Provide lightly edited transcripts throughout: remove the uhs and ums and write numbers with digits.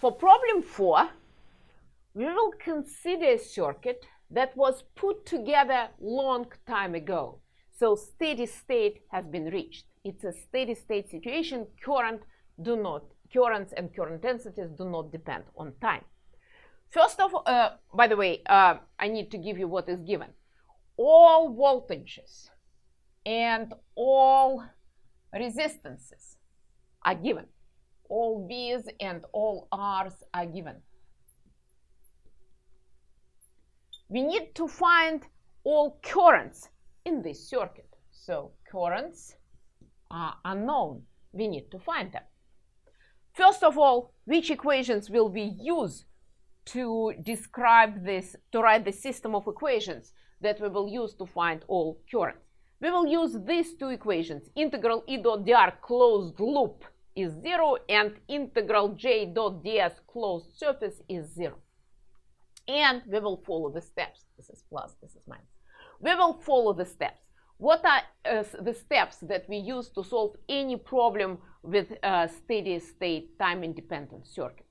For problem 4, we will consider a circuit that was put together long time ago. So steady state has been reached. It's a steady state situation. Currents and current densities do not depend on time. First of all, by the way, I need to give you what is given. All voltages and all resistances are given. All V's and all R's are given. We need to find all currents in this circuit. So currents are unknown. We need to find them. First of all, which equations will we use to describe this, to write the system of equations that we will use to find all currents? We will use these two equations. Integral E dot dr closed loop is 0 and integral J dot ds closed surface is 0. And we will follow the steps. This is plus, this is minus. We will follow the steps. What are the steps that we use to solve any problem with steady state time independent circuits?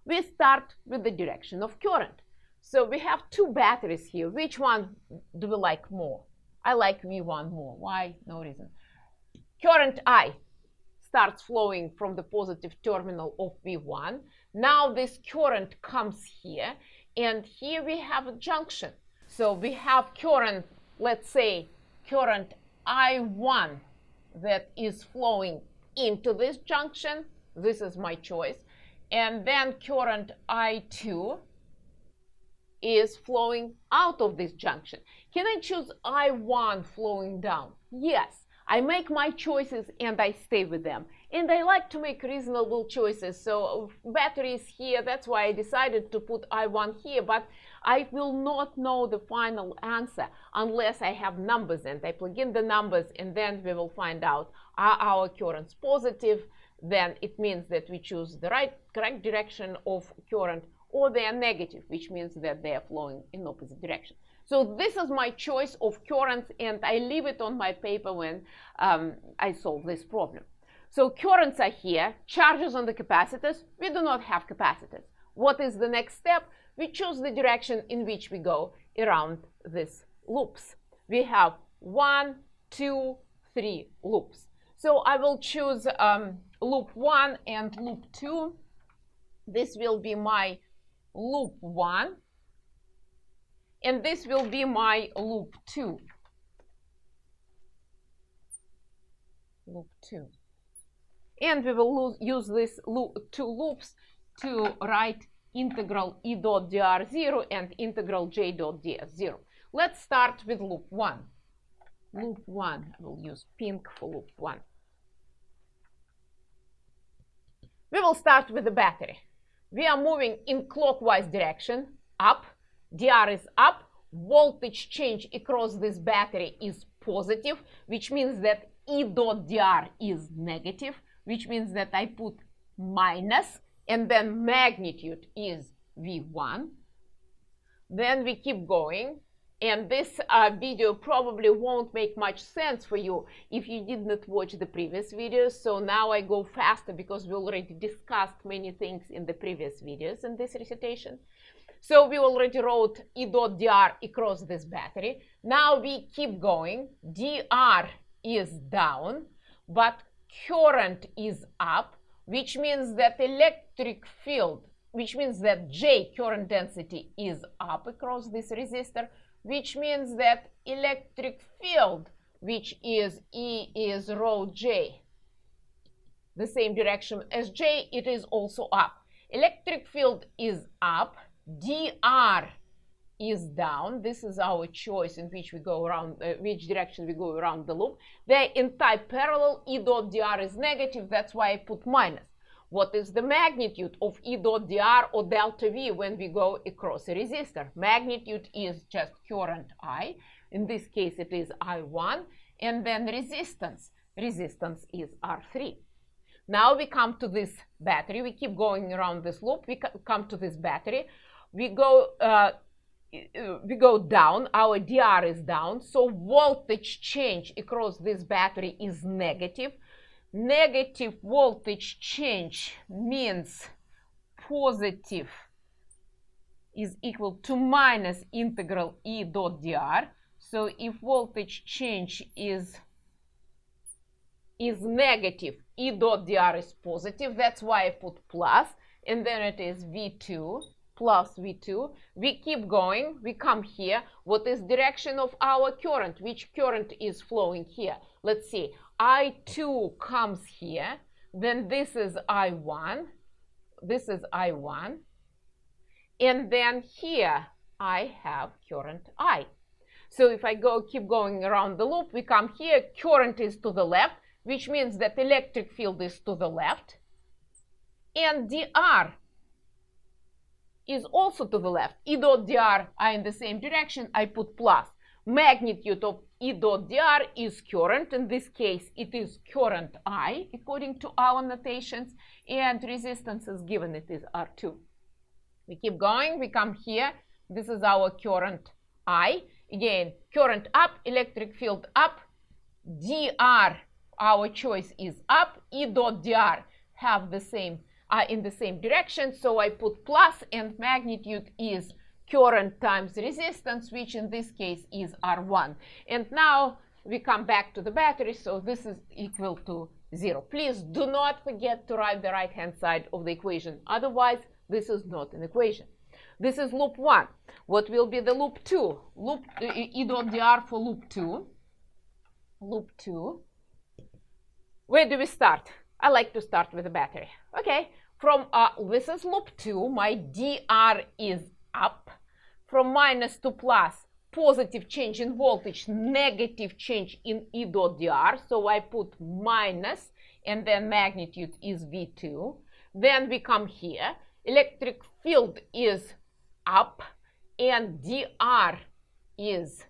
We start with the direction of current. So we have two batteries here. Which one do we like more? I like V1 more. Why? No reason. Current I starts flowing from the positive terminal of V1. Now this current comes here, and here we have a junction. So we have current, let's say, current I1 that is flowing into this junction. This is my choice. And then current I2 is flowing out of this junction. Can I choose I1 flowing down? Yes. I make my choices and I stay with them. And I like to make reasonable choices. So battery is here. That's why I decided to put I1 here. But I will not know the final answer unless I have numbers and I plug in the numbers, and then we will find out, are our currents positive? Then it means that we choose the correct direction of current, or they are negative, which means that they are flowing in opposite direction. So this is my choice of currents, and I leave it on my paper when I solve this problem. So currents are here, charges on the capacitors. We do not have capacitors. What is the next step? We choose the direction in which we go around these loops. We have 1, 2, 3 loops. So I will choose loop 1 and loop 2. This will be my loop 1. And this will be my loop 2. Loop 2. And we will use these two loops to write integral E dot dr 0 and integral J dot ds 0. Let's start with loop 1. Loop 1, I will use pink for loop 1. We will start with the battery. We are moving in clockwise direction, up. Dr is up. Voltage change across this battery is positive, which means that E dot dr is negative, which means that I put minus, and then magnitude is V1. Then we keep going. And this video probably won't make much sense for you if you did not watch the previous videos. So now I go faster because we already discussed many things in the previous videos in this recitation. So we already wrote E dot dr across this battery. Now we keep going. Dr is down, but current is up, which means that electric field, which means that J, current density, is up across this resistor, which means that electric field, which is E, is rho J, the same direction as J, it is also up. Electric field is up, dr is down. This is our choice in which we go around, which direction we go around the loop. They're in type parallel. E dot dr is negative, that's why I put minus. What is the magnitude of E dot dr or delta V when we go across a resistor? Magnitude is just current I. In this case, it is I1. And then resistance. Resistance is R3. Now we come to this battery. We keep going around this loop. We come to this battery. We go down. Our dr is down. So voltage change across this battery is negative. Negative voltage change means positive is equal to minus integral E dot dr. So if voltage change is negative, E dot dr is positive. That's why I put plus. And then it is V2 plus V2. We keep going. We come here. What is direction of our current? Which current is flowing here? Let's see. I2 comes here. Then this is I1. This is I1. And then here I have current I. So if I keep going around the loop, we come here. Current is to the left, which means that electric field is to the left. And dr is also to the left. E dot dr are in the same direction. I put plus. Magnitude of E dot dr is current. In this case, it is current I, according to our notations. And resistance is given. It is R2. We keep going. We come here. This is our current I. Again, current up, electric field up. dr, our choice is up. E dot dr have the same in the same direction, so I put plus, and magnitude is current times resistance, which in this case is R1. And now we come back to the battery, so this is equal to 0. Please do not forget to write the right hand side of the equation, otherwise this is not an equation. This is loop 1. What will be the loop 2? Loop E dot dr for loop 2. Loop 2. Where do we start? I like to start with the battery. Okay, from this is loop 2. My dr is up. From minus to plus, positive change in voltage, negative change in E dot dr. So I put minus, and then magnitude is V2. Then we come here. Electric field is up, and dr is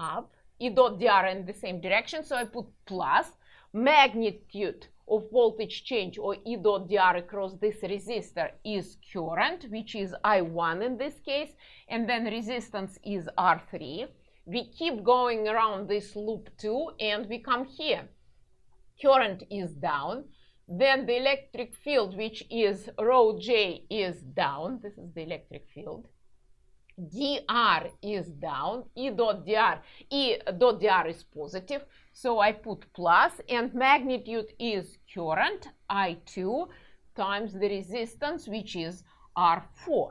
up. E dot dr in the same direction, so I put plus. Magnitude of voltage change, or E dot dr across this resistor, is current, which is I1 in this case, and then resistance is R3. We keep going around this loop 2, and we come here. Current is down. Then the electric field, which is rho J, is down. This is the electric field. dr is down. E dot dr is positive, so I put plus, and magnitude is current, I2, times the resistance, which is R4.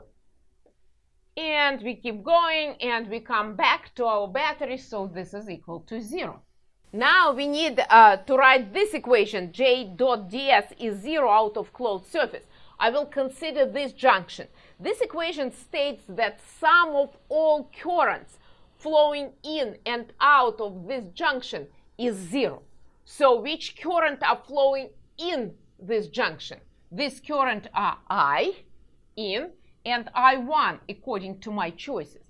And we keep going, and we come back to our battery, so this is equal to 0. Now we need to write this equation. J dot ds is 0 out of closed surface. I will consider this junction. This equation states that sum of all currents flowing in and out of this junction is 0. So which current are flowing in this junction? This current are I in and I1 according to my choices.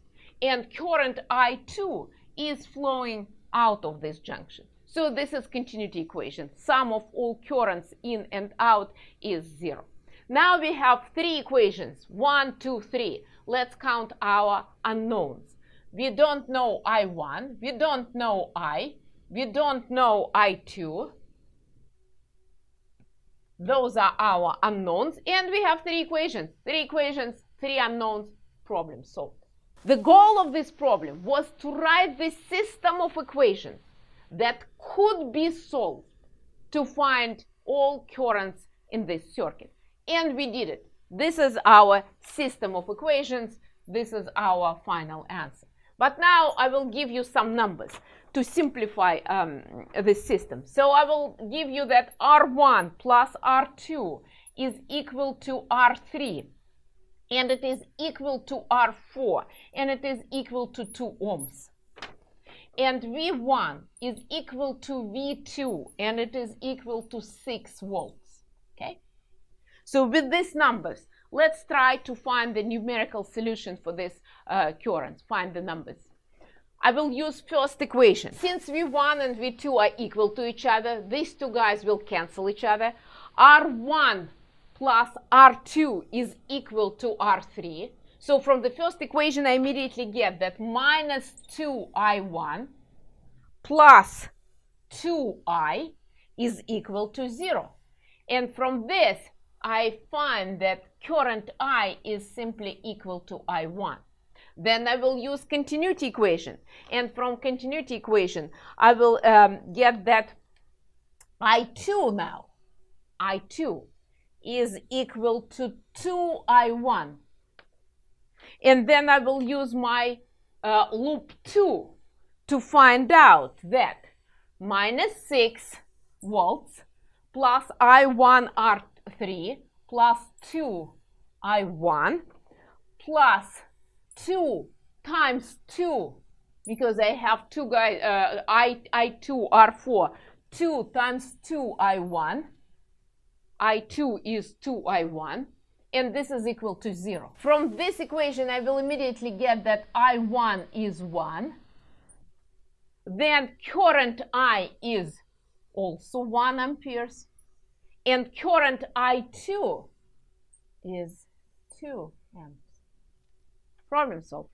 And current I2 is flowing out of this junction. So this is continuity equation. Sum of all currents in and out is 0. Now we have 3 equations, 1, 2, 3. Let's count our unknowns. We don't know I1, we don't know I, we don't know I2. Those are our unknowns, and we have 3 equations. 3 equations, 3 unknowns, problem solved. The goal of this problem was to write the system of equations that could be solved to find all currents in this circuit. And we did it. This is our system of equations. This is our final answer. But now I will give you some numbers to simplify this system. So I will give you that R1 plus R2 is equal to R3. And it is equal to R4. And it is equal to 2 ohms. And V1 is equal to V2. And it is equal to 6 volts. Okay? So with these numbers, let's try to find the numerical solution for this current. Find the numbers. I will use first equation. Since V1 and V2 are equal to each other, these two guys will cancel each other. R1 plus R2 is equal to R3. So from the first equation, I immediately get that minus 2I1 plus 2I is equal to 0. And from this, I find that current I is simply equal to I1. Then I will use continuity equation. And from continuity equation, I will get that I2 now. I2 is equal to 2I1. And then I will use my loop 2 to find out that minus 6 volts plus I1 R3 plus 2I1 plus 2 times 2, because I have two guys, I2 R4, 2 times 2I1, I2 is 2I1, and this is equal to 0. From this equation, I will immediately get that I1 is 1. Then current I is also 1 amperes. And current I2 is 2 amps. Problem solved.